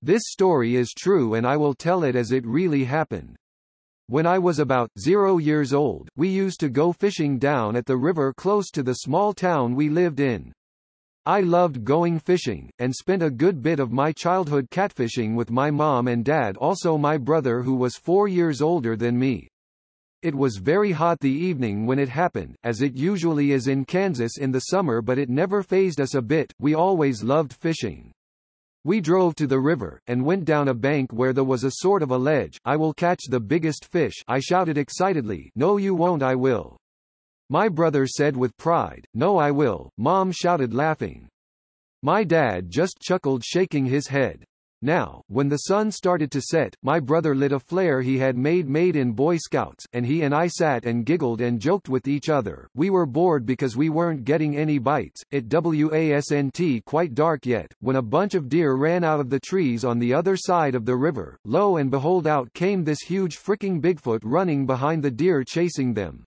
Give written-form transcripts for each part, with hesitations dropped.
This story is true and I will tell it as it really happened. When I was about 0 years old, we used to go fishing down at the river close to the small town we lived in. I loved going fishing, and spent a good bit of my childhood catfishing with my mom and dad, also my brother who was 4 years older than me. It was very hot the evening when it happened, as it usually is in Kansas in the summer, but it never fazed us a bit. We always loved fishing. We drove to the river, and went down a bank where there was a sort of a ledge. "I will catch the biggest fish," I shouted excitedly. "No you won't, I will." My brother said with pride. "No I will," Mom shouted laughing. My dad just chuckled, shaking his head. Now, when the sun started to set, my brother lit a flare he had made in Boy Scouts, and he and I sat and giggled and joked with each other. We were bored because we weren't getting any bites. It wasn't quite dark yet, when a bunch of deer ran out of the trees on the other side of the river. Lo and behold, out came this huge fricking Bigfoot running behind the deer, chasing them.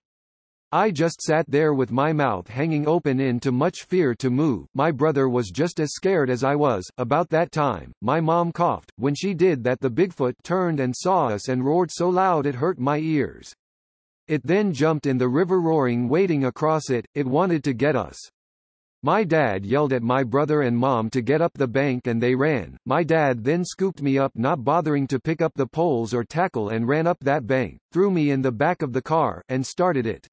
I just sat there with my mouth hanging open in too much fear to move. My brother was just as scared as I was. About that time, my mom coughed. When she did that, the Bigfoot turned and saw us and roared so loud it hurt my ears. It then jumped in the river, roaring, wading across it. It wanted to get us. My dad yelled at my brother and mom to get up the bank and they ran. My dad then scooped me up, not bothering to pick up the poles or tackle, and ran up that bank, threw me in the back of the car, and started it.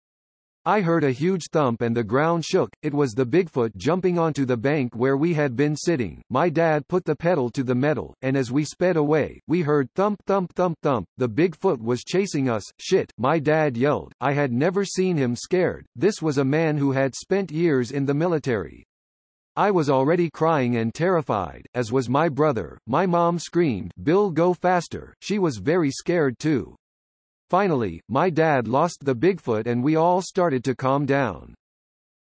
I heard a huge thump and the ground shook. It was the Bigfoot jumping onto the bank where we had been sitting. My dad put the pedal to the metal, and as we sped away, we heard thump, thump, thump, thump. The Bigfoot was chasing us. "Shit," my dad yelled. I had never seen him scared. This was a man who had spent years in the military. I was already crying and terrified, as was my brother. My mom screamed, "Bill, go faster." She was very scared too. Finally, my dad lost the Bigfoot and we all started to calm down.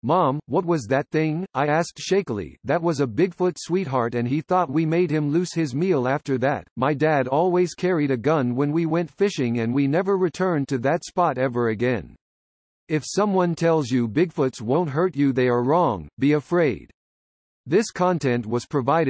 "Mom, what was that thing?" I asked shakily. "That was a Bigfoot, sweetheart, and he thought we made him lose his meal after that." My dad always carried a gun when we went fishing and we never returned to that spot ever again. If someone tells you Bigfoots won't hurt you, they are wrong. Be afraid. This content was provided